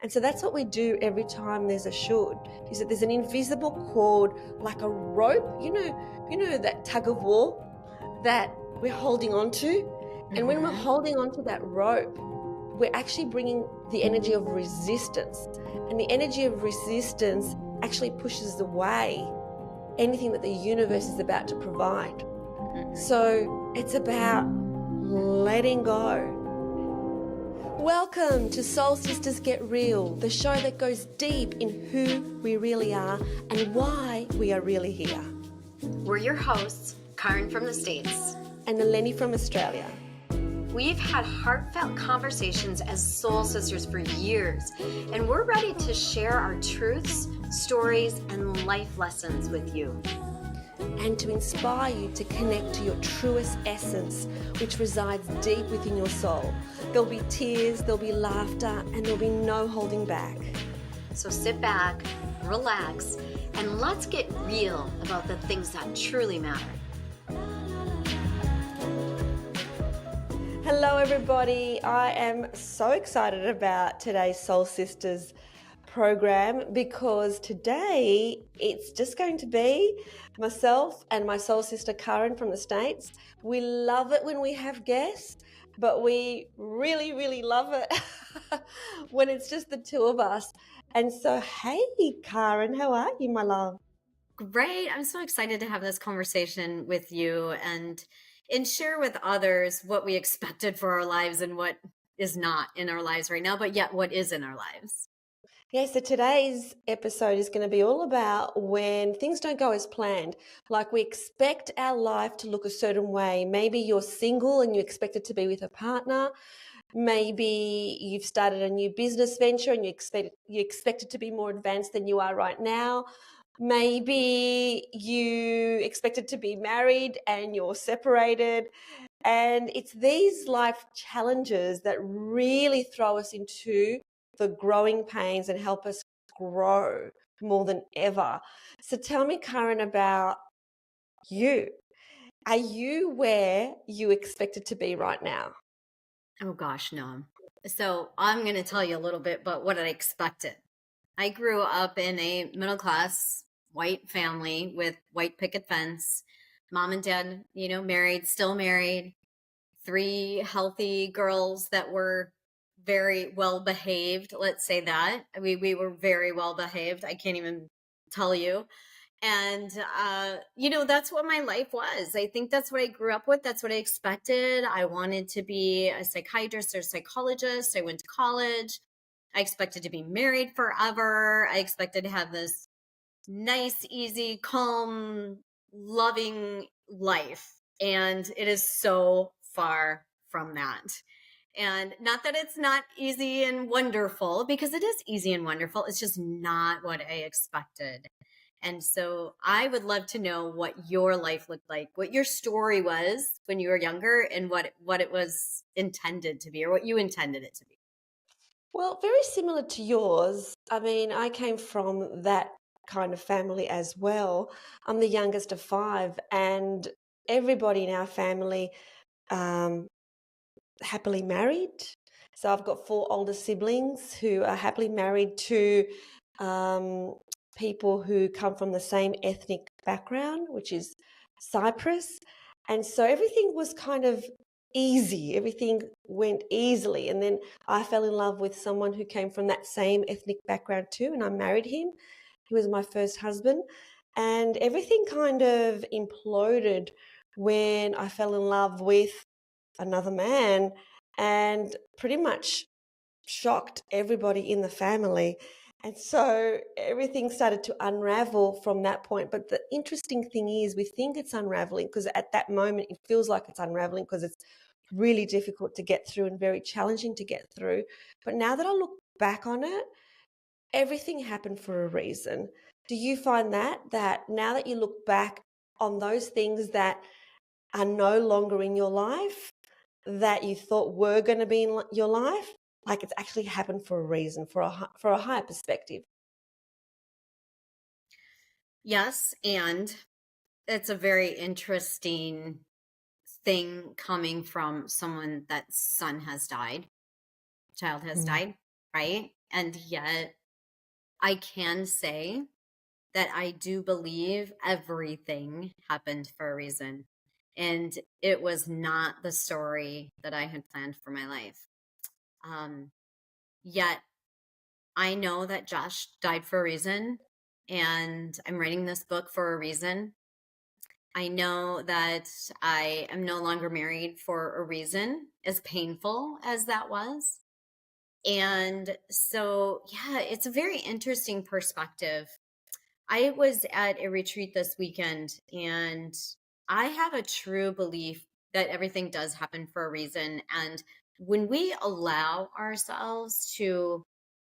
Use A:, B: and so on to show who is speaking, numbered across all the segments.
A: And so that's what we do every time there's a should, is that there's an invisible cord, like a rope, you know that tug of war that we're holding on to. And when we're holding on to that rope, we're actually bringing the energy of resistance. And the energy of resistance actually pushes away anything that the universe is about to provide. So it's about letting go. Welcome to Soul Sisters Get Real, the show that goes deep in who we really are and why we are really here.
B: We're your hosts, Caryn from the States.
A: And Eleni from Australia.
B: We've had heartfelt conversations as soul sisters for years, and we're ready to share our truths, stories, and life lessons with you.
A: And to inspire you to connect to your truest essence, which resides deep within your soul. There'll be tears, there'll be laughter, and there'll be no holding back.
B: So sit back, relax, and let's get real about the things that truly matter.
A: Hello everybody, I am so excited about today's Soul Sisters program because today it's just going to be myself and my soul sister Caryn from the States. We love it when we have guests, but we really, really love it when it's just the two of us. And so, hey Caryn, how are you, my love?
B: Great. I'm so excited to have this conversation with you and share with others what we expected for our lives and what is not in our lives right now, but yet what is in our lives.
A: Yeah, so today's episode is going to be all about when things don't go as planned. Like we expect our life to look a certain way. Maybe you're single and you expect it to be with a partner. Maybe you've started a new business venture and you expect it to be more advanced than you are right now. Maybe you expected to be married and you're separated. And it's these life challenges that really throw us into the growing pains and help us grow more than ever. So tell me, Caryn, about you. Are you where you expected to be right now?
B: Oh gosh, no. So I'm going to tell you a little bit about what I expected. I grew up in a middle class white family with white picket fence, mom and dad, married, still married, 3 healthy girls that were very well behaved. Let's say that we were very well behaved. I can't even tell you. And, that's what my life was. I think that's what I grew up with. That's what I expected. I wanted to be a psychiatrist or psychologist. I went to college. I expected to be married forever. I expected to have this nice, easy, calm, loving life. And it is so far from that. And not that it's not easy and wonderful, because it is easy and wonderful. It's just not what I expected. And so I would love to know what your life looked like, what your story was when you were younger, and what it was intended to be, or what you intended it to be.
A: Well, very similar to yours. I mean, I came from that kind of family as well. I'm the youngest of 5, and everybody in our family happily married. So I've got 4 older siblings who are happily married to people who come from the same ethnic background, which is Cyprus. And so everything was kind of easy. Everything went easily. And then I fell in love with someone who came from that same ethnic background too, and I married him. He was my first husband. And everything kind of imploded when I fell in love with another man and pretty much shocked everybody in the family. And so everything started to unravel from that point. But the interesting thing is we think it's unraveling because at that moment it feels like it's unraveling because it's really difficult to get through and very challenging to get through. But now that I look back on it, everything happened for a reason. Do you find that now that you look back on those things that are no longer in your life, that you thought were going to be in your life, like it's actually happened for a reason, for a higher perspective?
B: Yes, and it's a very interesting thing coming from someone that son has died, child has died, right? And yet I can say that I do believe everything happened for a reason. And it was not the story that I had planned for my life. Um, Yet I know that Josh died for a reason, and I'm writing this book for a reason. I know that I am no longer married for a reason, as painful as that was. And so, yeah, it's a very interesting perspective. I was at a retreat this weekend, and I have a true belief that everything does happen for a reason. And when we allow ourselves to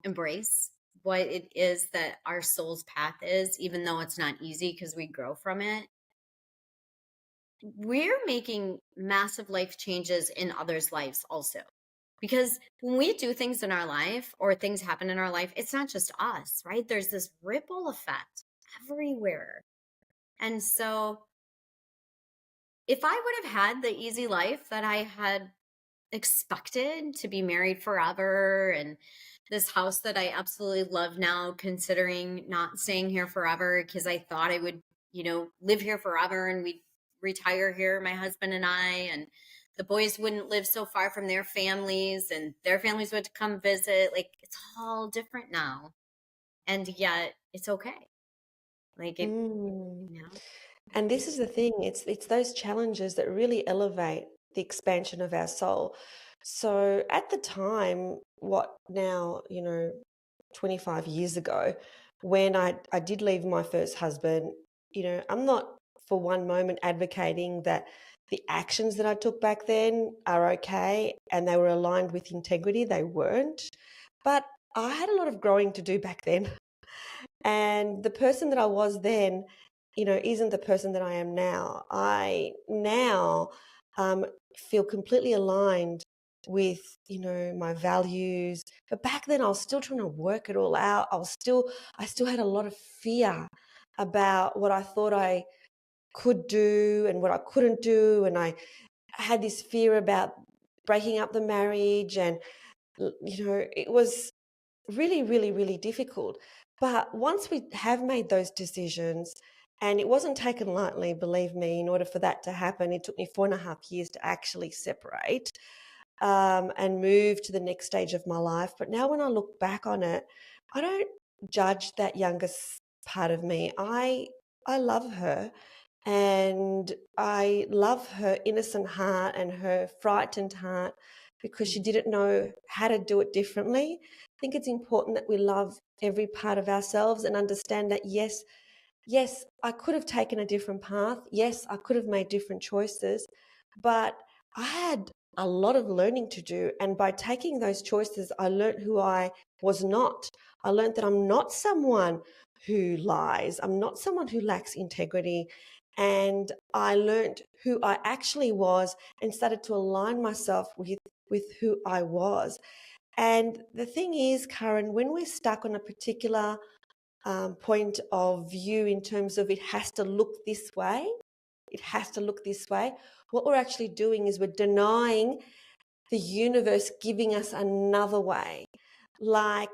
B: embrace what it is that our soul's path is, even though it's not easy because we grow from it, we're making massive life changes in others' lives also. Because when we do things in our life or things happen in our life, it's not just us, right? There's this ripple effect everywhere. And so if I would have had the easy life that I had expected, to be married forever and this house that I absolutely love now, considering not staying here forever because I thought I would, live here forever and we'd retire here, my husband and I, and the boys wouldn't live so far from their families and their families would come visit. Like, it's all different now. And yet it's okay. Like it,
A: Mm.
B: you know.
A: And this is the thing, it's those challenges that really elevate the expansion of our soul. So at the time, what now, 25 years ago, when I did leave my first husband, I'm not for one moment advocating that the actions that I took back then are okay and they were aligned with integrity. They weren't. But I had a lot of growing to do back then. And the person that I was then, isn't the person that I am now. I now feel completely aligned with, my values. But back then I was still trying to work it all out. I still had a lot of fear about what I thought I could do and what I couldn't do. And I had this fear about breaking up the marriage. And, it was really, really, really difficult. But once we have made those decisions, and it wasn't taken lightly, believe me, in order for that to happen, it took me 4.5 years to actually separate and move to the next stage of my life. But now when I look back on it, I don't judge that youngest part of me. I love her, and I love her innocent heart and her frightened heart because she didn't know how to do it differently. I think it's important that we love every part of ourselves and understand that yes, I could have taken a different path. Yes, I could have made different choices, but I had a lot of learning to do. And by taking those choices, I learned who I was not. I learned that I'm not someone who lies. I'm not someone who lacks integrity. And I learned who I actually was and started to align myself with who I was. And the thing is, Caryn, when we're stuck on a particular point of view in terms of it has to look this way, it has to look this way, what we're actually doing is we're denying the universe giving us another way. Like,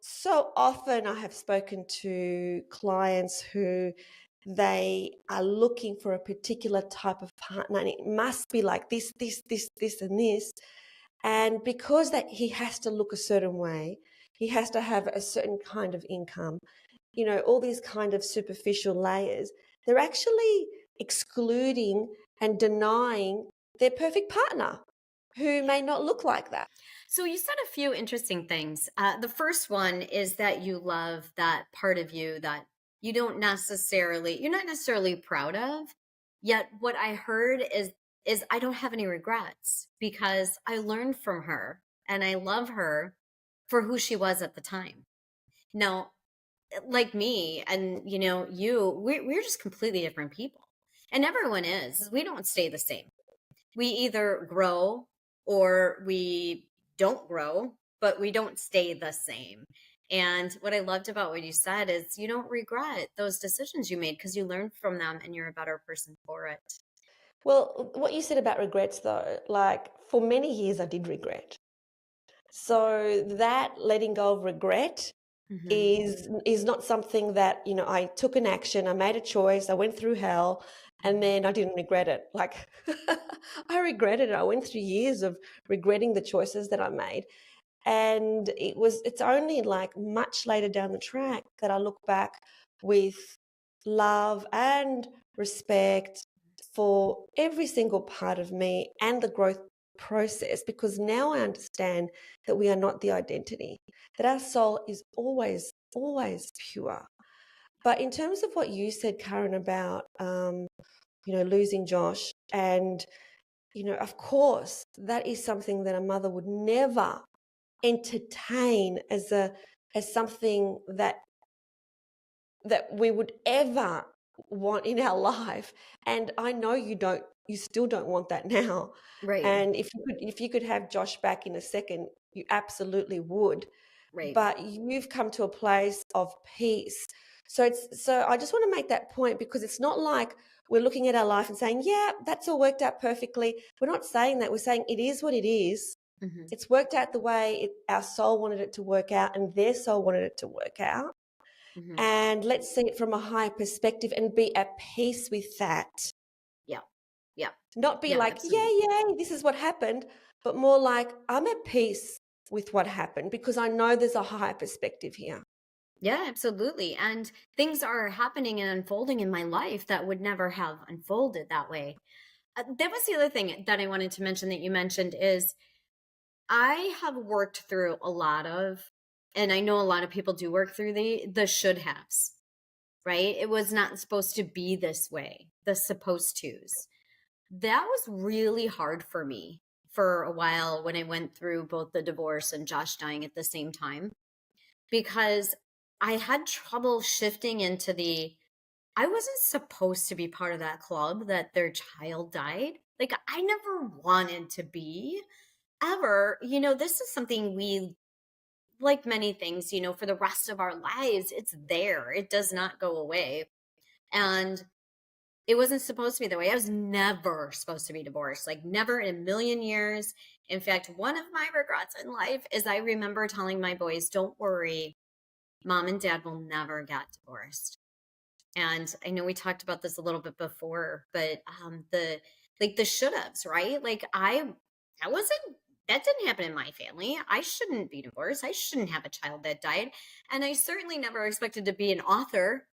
A: so often I have spoken to clients who they are looking for a particular type of partner and it must be like this and this. And because that he has to look a certain way, he has to have a certain kind of income, all these kind of superficial layers, they're actually excluding and denying their perfect partner who may not look like that.
B: So you said a few interesting things. The first one is that you love that part of you that you're not necessarily proud of. Yet what I heard is I don't have any regrets because I learned from her and I love her for who she was at the time. Now, like me and we're just completely different people. And everyone is. We don't stay the same. We either grow or we don't grow, but we don't stay the same. And what I loved about what you said is you don't regret those decisions you made because you learned from them and you're a better person for it.
A: Well, what you said about regrets, though, like for many years I did regret. So that letting go of regret is not something that, you know, I took an action, I made a choice, I went through hell, and then I didn't regret it. Like I regretted it. I went through years of regretting the choices that I made. And it's only like much later down the track that I look back with love and respect for every single part of me and the growth process, because now I understand that we are not the identity, that our soul is always, always pure. But in terms of what you said, Caryn, about, you know, losing Josh, and, you know, of course, that is something that a mother would never entertain as something that we would ever want in our life. And I know you still don't want that now.
B: Right.
A: And if you could have Josh back in a second, you absolutely would.
B: Right.
A: But you've come to a place of peace. So I just want to make that point, because it's not like we're looking at our life and saying, yeah, that's all worked out perfectly. We're not saying that. We're saying it is what it is. It's worked out the way our soul wanted it to work out, and their soul wanted it to work out. And let's see it from a higher perspective and be at peace with that.
B: Yeah. Yeah.
A: Not be
B: Yeah,
A: like,
B: absolutely.
A: yay, this is what happened, but more like, I'm at peace with what happened because I know there's a higher perspective here.
B: Yeah, absolutely. And things are happening and unfolding in my life that would never have unfolded that way. That was the other thing that I wanted to mention that you mentioned is I have worked through a lot of, and I know a lot of people do work through the should haves, right? It was not supposed to be this way, the supposed tos. That was really hard for me for a while when I went through both the divorce and Josh dying at the same time, because I had trouble shifting into I wasn't supposed to be part of that club that their child died. Like, I never wanted to be ever. You know, this is something we, like many things, you know, for the rest of our lives, it's there. It does not go away. And it wasn't supposed to be that way. I was never supposed to be divorced, like never in a million years. In fact, one of my regrets in life is I remember telling my boys, don't worry, mom and dad will never get divorced. And I know we talked about this a little bit before, but the should haves, right? Like that wasn't that didn't happen in my family. I shouldn't be divorced. I shouldn't have a child that died. And I certainly never expected to be an author.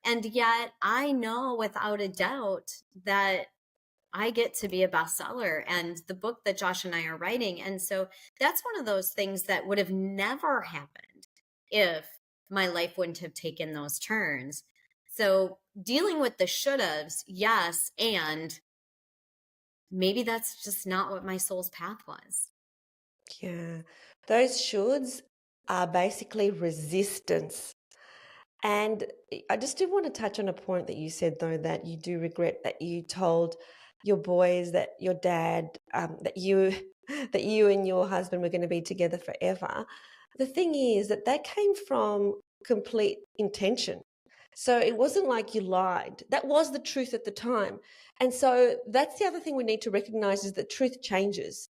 B: And yet I know without a doubt that I get to be a bestseller and the book that Josh and I are writing. And so that's one of those things that would have never happened if my life wouldn't have taken those turns. So dealing with the should haves, yes. And maybe that's just not what my soul's path was.
A: Yeah. Those shoulds are basically resistance. And I just do want to touch on a point that you said, though, that you do regret that you told your boys that your dad, that you that you and your husband were going to be together forever. The thing is that came from complete intention. So it wasn't like you lied. That was the truth at the time. And so that's the other thing we need to recognize, is that truth changes.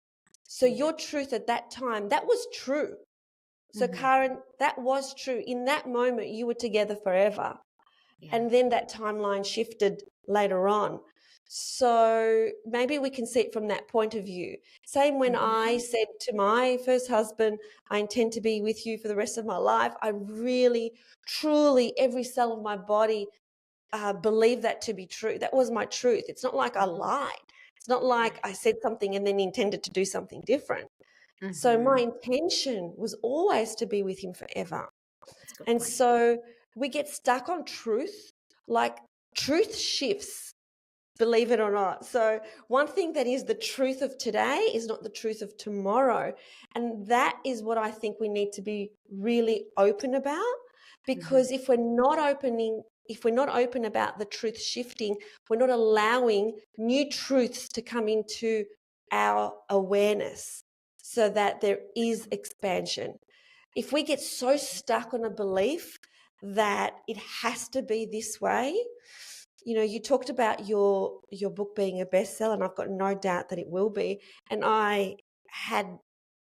A: So your truth at that time, that was true. So Caryn, that was true. In that moment, you were together forever.
B: Yeah.
A: And then that timeline shifted later on. So maybe we can see it from that point of view. Same when I said to my first husband, I intend to be with you for the rest of my life. I really, truly, every cell of my body believed that to be true. That was my truth. It's not like I lied. It's not like I said something and then intended to do something different. So my intention was always to be with him forever.
B: That's a good
A: And
B: point.
A: so we get stuck on truth, like truth shifts, believe it or not. So one thing that is the truth of today is not the truth of tomorrow. And that is what I think we need to be really open about, because if we're not open about the truth shifting, we're not allowing new truths to come into our awareness so that there is expansion. If we get so stuck on a belief that it has to be this way, you know, you talked about your book being a bestseller, and I've got no doubt that it will be. And I had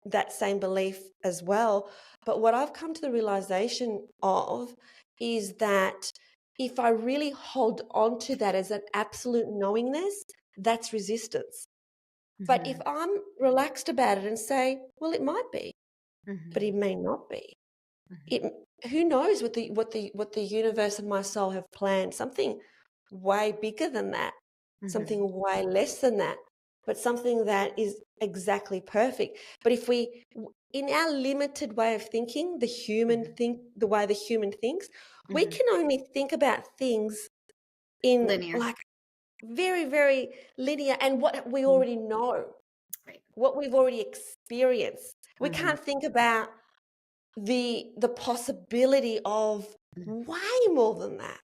A: that same belief as well. But what I've come to the realization of is that if I really hold on to that as an absolute knowingness, that's resistance. But if
B: Mhm.
A: I'm relaxed about it and say, well, it might be, but it
B: Mhm.
A: may not be.
B: Mhm.
A: It, who knows what the universe and my soul have planned? Something way bigger than that,
B: Mhm.
A: something way less than that, but something that is exactly perfect. But if we, in our limited way of thinking,
B: Mhm.
A: the way the human thinks, we
B: Mhm.
A: can only think about things in
B: Linear.
A: like very, very linear and what we
B: Mhm.
A: already know,
B: Right.
A: what we've already experienced. We
B: Mhm.
A: can't think about the possibility of
B: Mhm.
A: way more than that.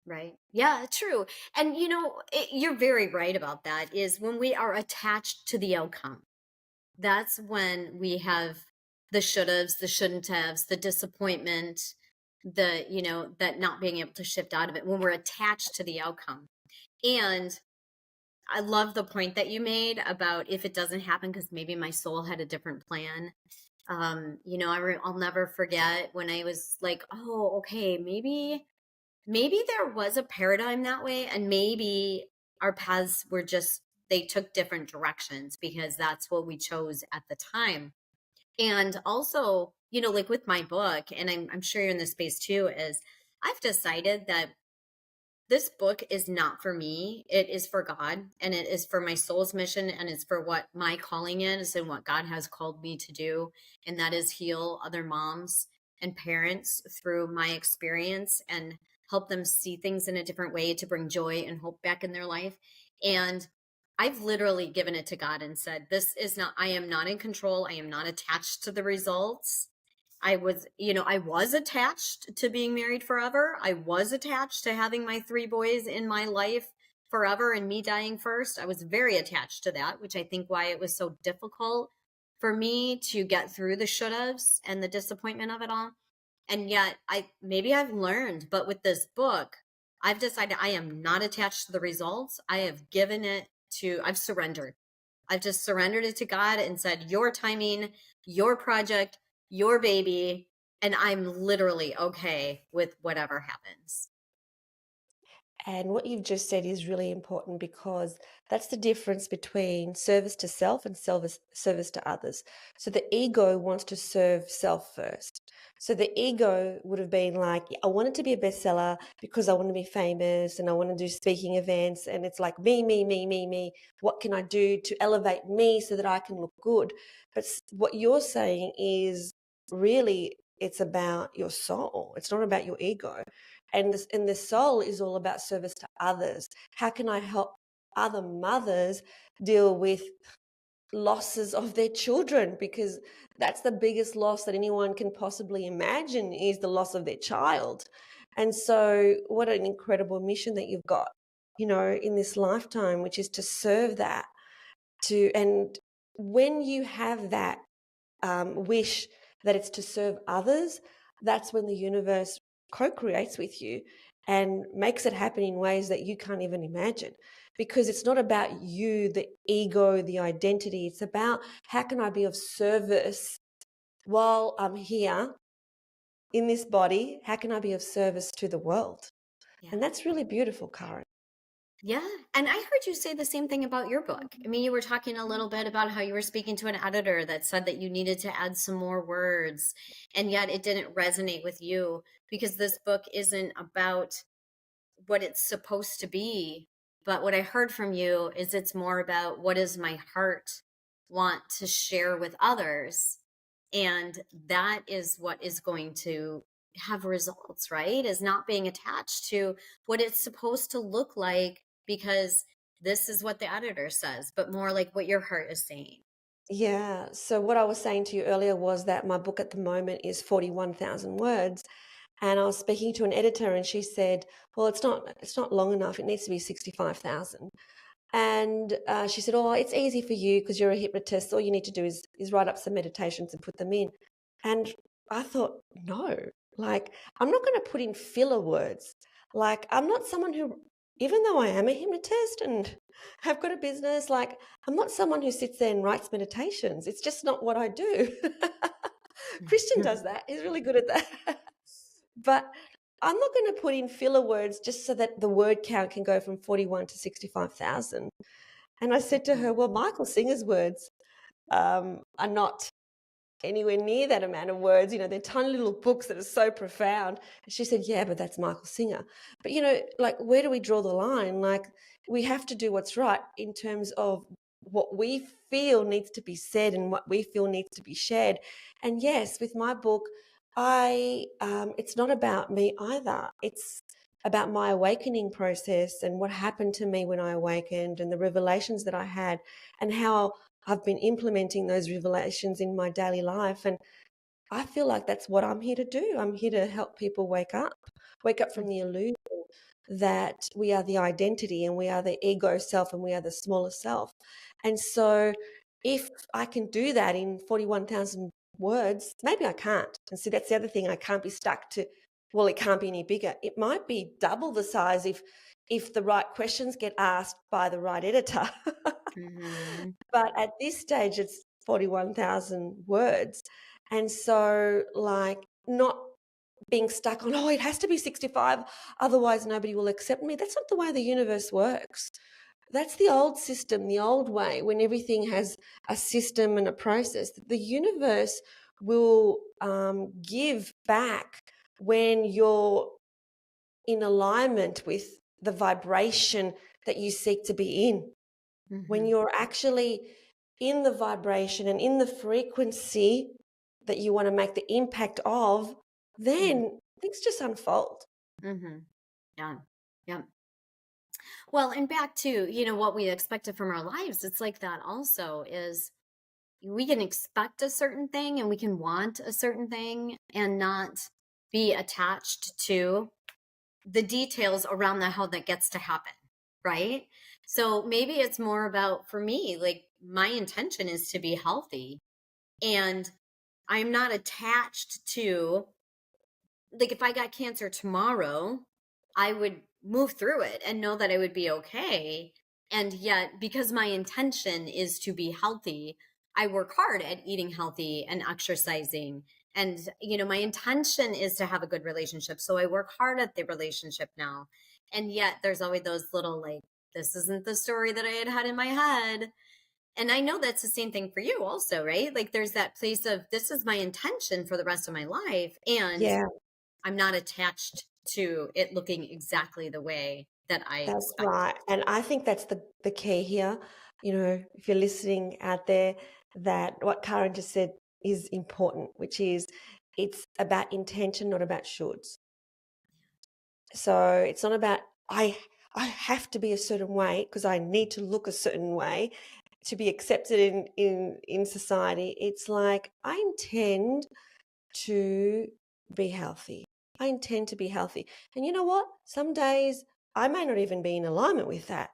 B: Right. Yeah, true. And you're very right about that is when we are attached to the outcome. That's when we have the should haves, the shouldn't haves, the disappointment, that not being able to shift out of it when we're attached to the outcome. And I love the point that you made about if it doesn't happen because maybe my soul had a different plan. I'll never forget when I was like, oh, okay, maybe there was a paradigm that way, and maybe our paths were just they took different directions because that's what we chose at the time. And also, like with my book, and I'm sure you're in this space too, is I've decided that this book is not for me. It is for God, and it is for my soul's mission, and it's for what my calling is and what God has called me to do. And that is heal other moms and parents through my experience and help them see things in a different way to bring joy and hope back in their life. And I've literally given it to God and said, this is not, I am not in control. I am not attached to the results. I was attached to being married forever. I was attached to having my three boys in my life forever and me dying first. I was very attached to that, which I think why it was so difficult for me to get through the should haves and the disappointment of it all. And yet maybe I've learned, but with this book, I've decided I am not attached to the results. I've surrendered. I've just surrendered it to God and said, your timing, your project, your baby. And I'm literally okay with whatever happens.
A: And what you've just said is really important because that's the difference between service to self and service to others. So the ego wants to serve self first. So the ego would have been like, I wanted to be a bestseller because I want to be famous and I want to do speaking events. And it's like me, me, me, me, me. What can I do to elevate me so that I can look good? But what you're saying is really it's about your soul. It's not about your ego. And the soul is all about service to others. How can I help other mothers deal with losses of their children? Because that's the biggest loss that anyone can possibly imagine is the loss of their child. And so what an incredible mission that you've got, in this lifetime, which is to serve that and when you have that wish that it's to serve others, that's when the universe co creates with you and makes it happen in ways that you can't even imagine. Because it's not about you, the ego, the identity. It's about how can I be of service while I'm here in this body? How can I be of service to the world?
B: Yeah.
A: And that's really beautiful, Caryn.
B: Yeah. And I heard you say the same thing about your book. I mean, you were talking a little bit about how you were speaking to an editor that said that you needed to add some more words, and yet it didn't resonate with you because this book isn't about what it's supposed to be. But what I heard from you is it's more about what does my heart want to share with others. And that is what is going to have results, right? Is not being attached to what it's supposed to look like because this is what the editor says, but more like what your heart is saying.
A: Yeah. So, what I was saying to you earlier was that my book at the moment is 41,000 words. And I was speaking to an editor and she said, well, it's not long enough. It needs to be 65,000. And she said, oh, it's easy for you because you're a hypnotist. All you need to do is write up some meditations and put them in. And I thought, no, like, I'm not going to put in filler words. Like, I'm not someone who even though I am a hypnotist and have got a business, like I'm not someone who sits there and writes meditations. It's just not what I do. Christian does that. He's really good at that. But I'm not going to put in filler words just so that the word count can go from 41 to 65,000. And I said to her, well, Michael Singer's words are not anywhere near that amount of words. You know, they're tiny little books that are so profound. And she said, yeah, but that's Michael Singer. But, you know, like, where do we draw the line? Like, we have to do what's right in terms of what we feel needs to be said and what we feel needs to be shared. And yes, with my book, it's not about me either. It's about my awakening process and what happened to me when I awakened and the revelations that I had and how I've been implementing those revelations in my daily life. And I feel like that's what I'm here to do. I'm here to help people wake up from the illusion that we are the identity and we are the ego self and we are the smaller self. And so if I can do that in 41,000 words, maybe I can't. And see, that's the other thing. I can't be stuck to, well, it can't be any bigger. It might be double the size if the right questions get asked by the right editor.
B: Mm-hmm.
A: But at this stage, it's 41,000 words. And so, like, not being stuck on, oh, it has to be 65, otherwise nobody will accept me. That's not the way the universe works. That's the old system, the old way, when everything has a system and a process. The universe will give back when you're in alignment with the vibration that you seek to be in. When you're actually in the vibration and in the frequency that you want to make the impact of, then things just unfold.
B: Mm-hmm. Yeah. Yeah. Well, and back to, what we expected from our lives, it's like that also is we can expect a certain thing and we can want a certain thing and not be attached to the details around how that gets to happen, right? So maybe it's more about, for me, like my intention is to be healthy and I'm not attached to, like, if I got cancer tomorrow, I would move through it and know that I would be okay. And yet, because my intention is to be healthy, I work hard at eating healthy and exercising. And, my intention is to have a good relationship. So I work hard at the relationship now. And yet, there's always those little, like, this isn't the story that I had in my head. And I know that's the same thing for you also, right? Like, there's that place of, this is my intention for the rest of my life. And
A: Yeah,
B: I'm not attached to it looking exactly the way that I
A: that's
B: expect
A: right. And I think that's the key here. You know, if you're listening out there, that what Karen just said is important, which is it's about intention, not about shoulds. So it's not about I have to be a certain way because I need to look a certain way to be accepted in society. It's like I intend to be healthy. I intend to be healthy. And you know what? Some days I may not even be in alignment with that.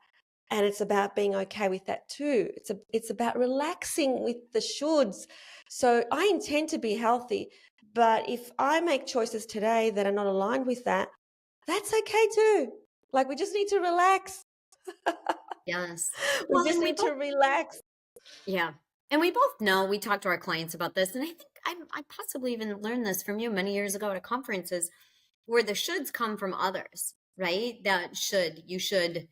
A: And it's about being okay with that too. It's about relaxing with the shoulds. So I intend to be healthy, but if I make choices today that are not aligned with that, that's okay too. Like we just need to relax.
B: Yes.
A: We
B: Well,
A: just
B: and we
A: need to
B: both,
A: relax.
B: yeah. And we both know, we talk to our clients about this. And I think I possibly even learned this from you many years ago at a conferences where the shoulds come from others, right? You should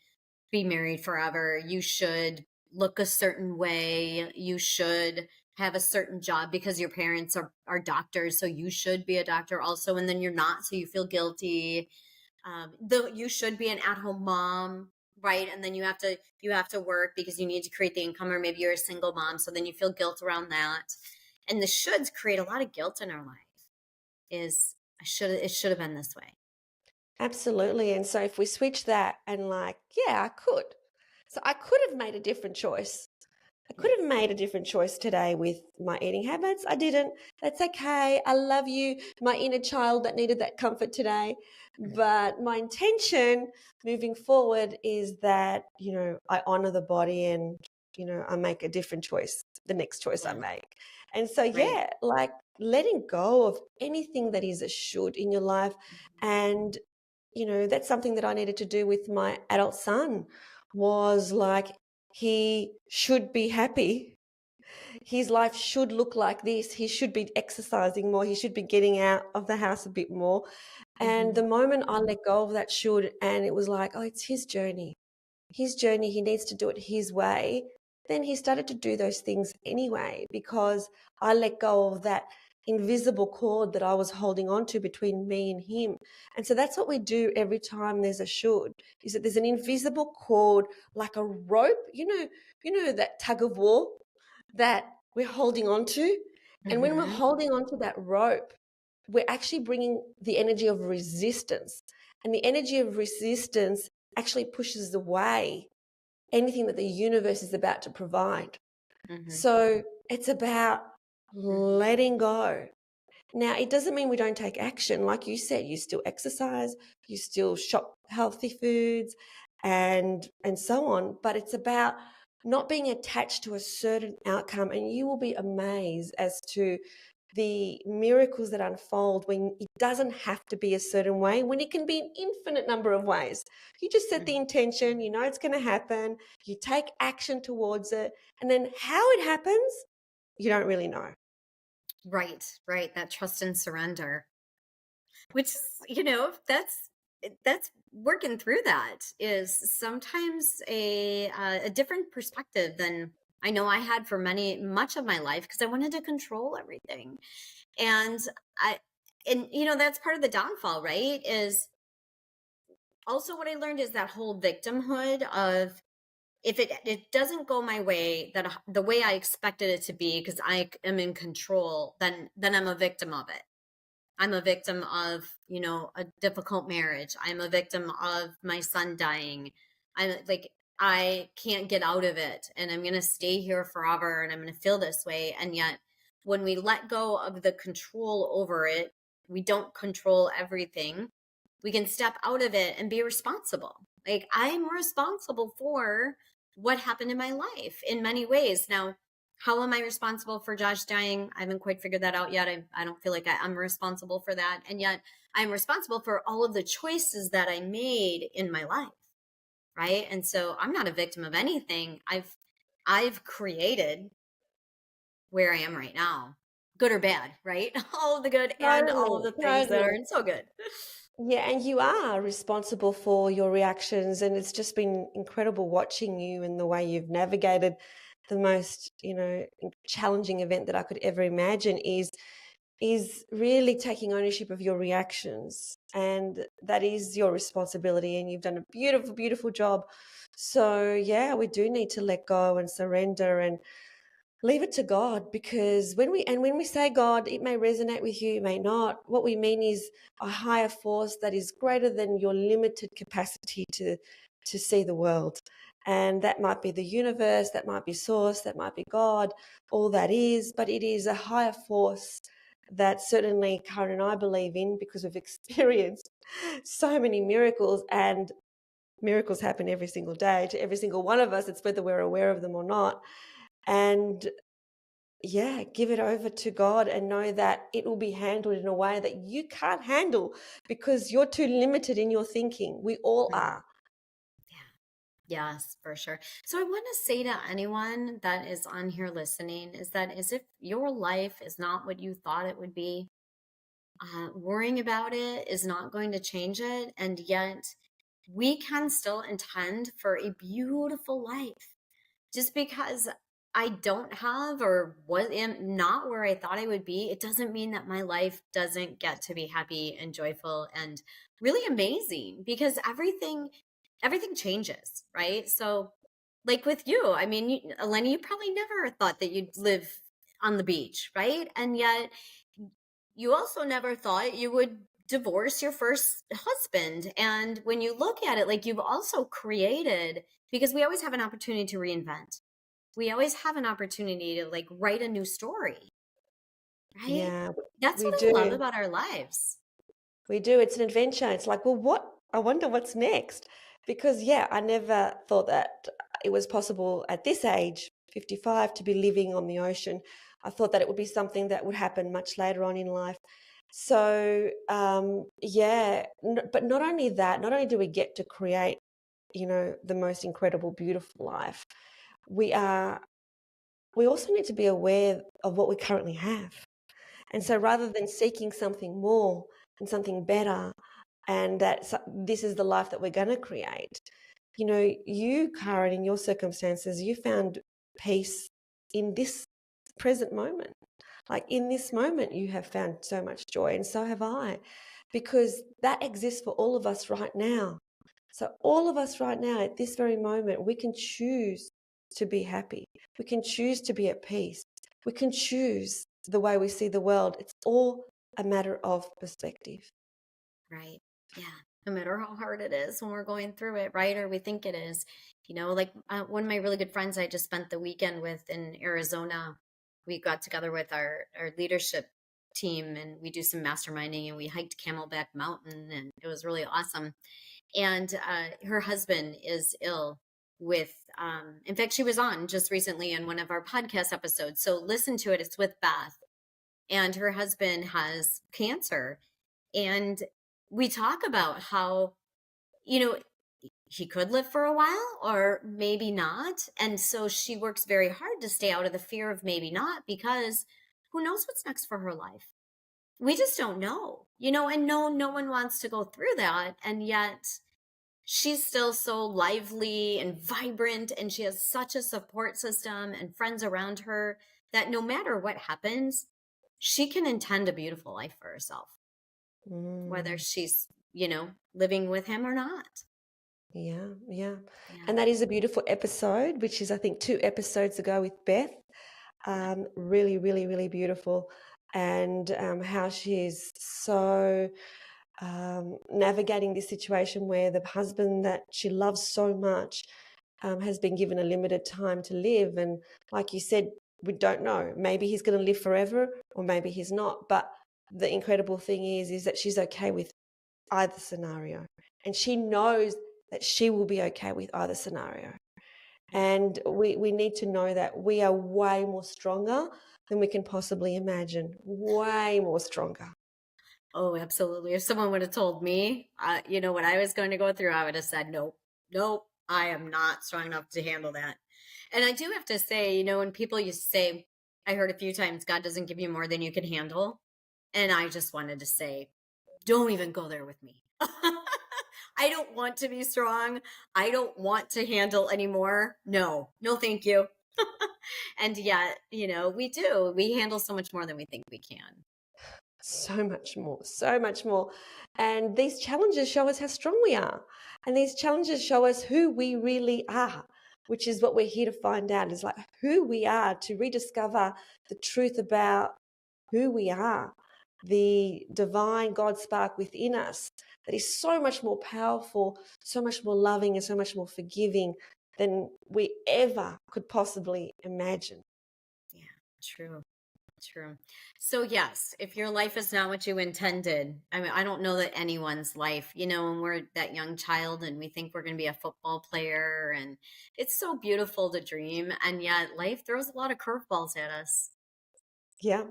B: be married forever. You should look a certain way. You should have a certain job because your parents are doctors. So you should be a doctor also. And then you're not. So you feel guilty. Though you should be an at-home mom, right? And then you have to work because you need to create the income, or maybe you're a single mom. So then you feel guilt around that. And the shoulds create a lot of guilt in our life. It should have been this way.
A: Absolutely. And so if we switch that and like, yeah, I could. So I could have made a different choice. I could have made a different choice today with my eating habits. I didn't. That's okay. I love you, my inner child that needed that comfort today. But my intention moving forward is that, I honor the body and, I make a different choice, the next choice I
B: Yeah.
A: make. And so,
B: Right.
A: yeah, like letting go of anything that is a should in your life and that's something that I needed to do with my adult son, was like, he should be happy. His life should look like this. He should be exercising more. He should be getting out of the house a bit more. And the moment I let go of that should, and it was like, oh, it's his journey. His journey, he needs to do it his way. Then he started to do those things anyway, because I let go of that invisible cord that I was holding on to between me and him. And so that's what we do every time there's a should, is that there's an invisible cord, like a rope, that tug of war that we're holding on to. And when we're holding on to that rope, we're actually bringing the energy of resistance. And the energy of resistance actually pushes away anything that the universe is about to provide. So it's about letting go. Now, it doesn't mean we don't take action. Like you said, you still exercise, you still shop healthy foods and so on. But it's about not being attached to a certain outcome. And you will be amazed as to the miracles that unfold when it doesn't have to be a certain way, when it can be an infinite number of ways. You just set the intention, you know it's going to happen, you take action towards it, and then how it happens, you don't really know.
B: Right. That trust and surrender, which is, that's working through that is sometimes a different perspective than I know I had for much of my life, because I wanted to control everything. And that's part of the downfall, right? Is also what I learned is that whole victimhood of, if it doesn't go my way, that the way I expected it to be, because I am in control, then I'm a victim of it. I'm a victim of, a difficult marriage. I'm a victim of my son dying. I'm like, I can't get out of it, and I'm going to stay here forever, and I'm going to feel this way. And yet when we let go of the control over it, we don't control everything. We can step out of it and be responsible. Like, I'm responsible for what happened in my life in many ways. Now, how am I responsible for Josh dying? I haven't quite figured that out yet. I don't feel like I'm responsible for that. And yet I'm responsible for all of the choices that I made in my life. Right. And so I'm not a victim of anything. I've created where I am right now, good or bad, right? All of the good and all of the things that aren't so good.
A: Yeah, and you are responsible for your reactions, and it's just been incredible watching you and the way you've navigated the most, challenging event that I could ever imagine is really taking ownership of your reactions, and that is your responsibility, and you've done a beautiful, beautiful job. So yeah, we do need to let go and surrender and leave it to God, because when we say God, it may resonate with you, it may not. What we mean is a higher force that is greater than your limited capacity to see the world. And that might be the universe, that might be source, that might be God, all that is, but it is a higher force that certainly Caryn and I believe in, because we've experienced so many miracles, and miracles happen every single day to every single one of us. It's whether we're aware of them or not. And yeah, give it over to God and know that it will be handled in a way that you can't handle, because you're too limited in your thinking. We all are.
B: Yeah. Yes, for sure. So I want to say to anyone that is on here listening is that, as if your life is not what you thought it would be, worrying about it is not going to change it. And yet we can still intend for a beautiful life. Just because I don't have or am not where I thought I would be, it doesn't mean that my life doesn't get to be happy and joyful and really amazing, because everything changes, right? So like with you, I mean, Eleni, you probably never thought that you'd live on the beach, right? And yet you also never thought you would divorce your first husband. And when you look at it, like, you've also created, because we always have an opportunity to reinvent. We always have an opportunity to, like, write a new story, right?
A: Yeah,
B: That's
A: we
B: what I love
A: do.
B: about our lives.
A: We do. It's an adventure. It's like, well, I wonder what's next. Because, yeah, I never thought that it was possible at this age, 55, to be living on the ocean. I thought that it would be something that would happen much later on in life. So, yeah, but not only that, not only do we get to create, the most incredible, beautiful life, we also need to be aware of what we currently have. And so rather than seeking something more and something better, and that this is the life that we're going to create, you, Caryn, in your circumstances, you found peace in this present moment. Like in this moment, you have found so much joy, and so have I, because that exists for all of us right now. So, all of us right now, at this very moment, we can choose to be happy. We can choose to be at peace. We can choose the way we see the world. It's all a matter of perspective.
B: Right. Yeah. No matter how hard it is when we're going through it, right? Or we think it is. Like one of my really good friends I just spent the weekend with in Arizona, we got together with our leadership team and we do some masterminding and we hiked Camelback Mountain and it was really awesome. And her husband is ill with, in fact, she was on just recently in one of our podcast episodes. So listen to it. It's with Beth. And her husband has cancer. And we talk about how, you know, he could live for a while or maybe not. And so she works very hard to stay out of the fear of maybe not, because who knows what's next for her life? We just don't know, and no one wants to go through that. And yet she's still so lively and vibrant, and she has such a support system and friends around her that no matter what happens, she can intend a beautiful life for herself, whether she's, living with him or not.
A: Yeah, yeah.
B: Yeah.
A: And that is a beautiful episode, which is, I think, 2 episodes ago with Beth. Really, really, really beautiful. And how she's so navigating this situation where the husband that she loves so much has been given a limited time to live. And like you said, we don't know. Maybe he's going to live forever or maybe he's not. But the incredible thing is that she's okay with either scenario. And she knows that she will be okay with either scenario. And we need to know that we are way more stronger than we can possibly imagine. Way more stronger.
B: Oh, absolutely. If someone would have told me, what I was going to go through, I would have said, nope, I am not strong enough to handle that. And I do have to say, when people used to say, I heard a few times, God doesn't give you more than you can handle. And I just wanted to say, don't even go there with me. I don't want to be strong. I don't want to handle anymore. No, thank you. And yet, we do. We handle so much more than we think we can.
A: So much more, so much more. And these challenges show us how strong we are. And these challenges show us who we really are, which is what we're here to find out, is like who we are, to rediscover the truth about who we are, the divine God spark within us that is so much more powerful, so much more loving, and so much more forgiving than we ever could possibly imagine.
B: Yeah, true. So yes, if your life is not what you intended, I mean, I don't know that anyone's life, when we're that young child and we think we're going to be a football player, and it's so beautiful to dream. And yet life throws a lot of curveballs at us.
A: Yeah,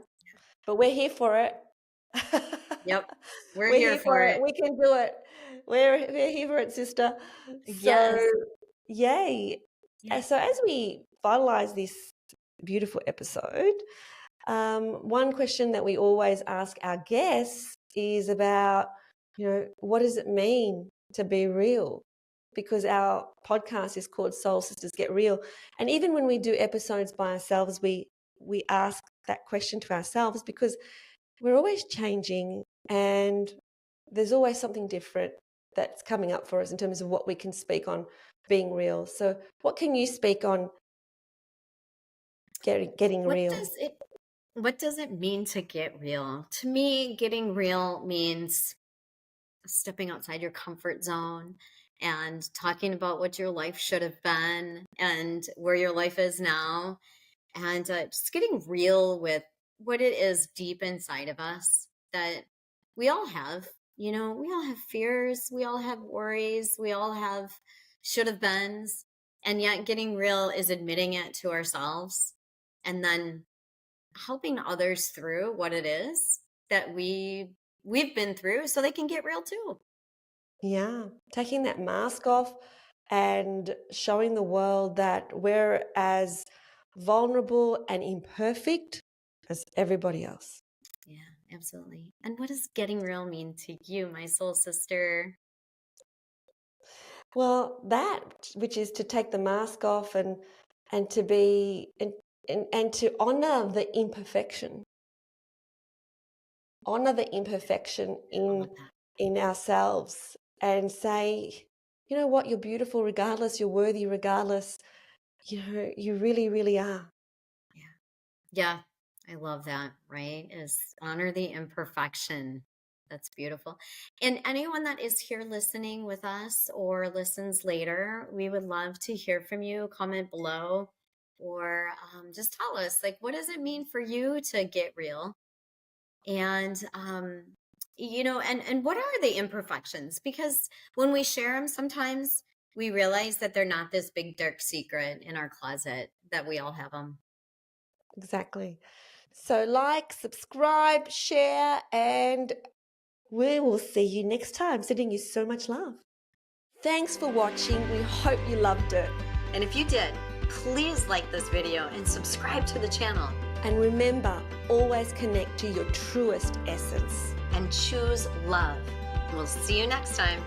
A: but we're here for it.
B: Yep. We're
A: We're
B: here
A: here for
B: for
A: it.
B: it.
A: We can do it. We're here for it, sister. So,
B: Yes.
A: yay.
B: Yeah.
A: So, as we finalize this beautiful episode, one question that we always ask our guests is about, what does it mean to be real? Because our podcast is called Soul Sisters Get Real. And even when we do episodes by ourselves, we ask that question to ourselves, because we're always changing and there's always something different that's coming up for us in terms of what we can speak on being real. So what can you speak on getting real?
B: What does it mean to get real? To me, getting real means stepping outside your comfort zone and talking about what your life should have been and where your life is now, and just getting real with what it is deep inside of us that we all have. We all have fears, we all have worries, we all have should have beens, and yet getting real is admitting it to ourselves and then helping others through what it is that we've been through so they can get real too.
A: Yeah, taking that mask off and showing the world that we're as vulnerable and imperfect as everybody else.
B: Yeah, absolutely. And what does getting real mean to you, my soul sister?
A: Well, that which is to take the mask off and to be and to honor the imperfection. Honor the imperfection
B: I love that.
A: in ourselves and say, you know what, you're beautiful regardless, you're worthy regardless. You know, you really, really are.
B: Yeah. Yeah. I love that, right? Is honor the imperfection. That's beautiful. And anyone that is here listening with us or listens later, we would love to hear from you. Comment below or just tell us, like, what does it mean for you to get real? And and what are the imperfections? Because when we share them, sometimes we realize that they're not this big dark secret in our closet, that we all have them.
A: Exactly. So like, subscribe, share, and we will see you next time. Sending you so much love. Thanks for watching. We hope you loved it.
B: And if you did, please like this video and subscribe to the channel.
A: And remember, always connect to your truest essence.
B: And choose love. We'll see you next time.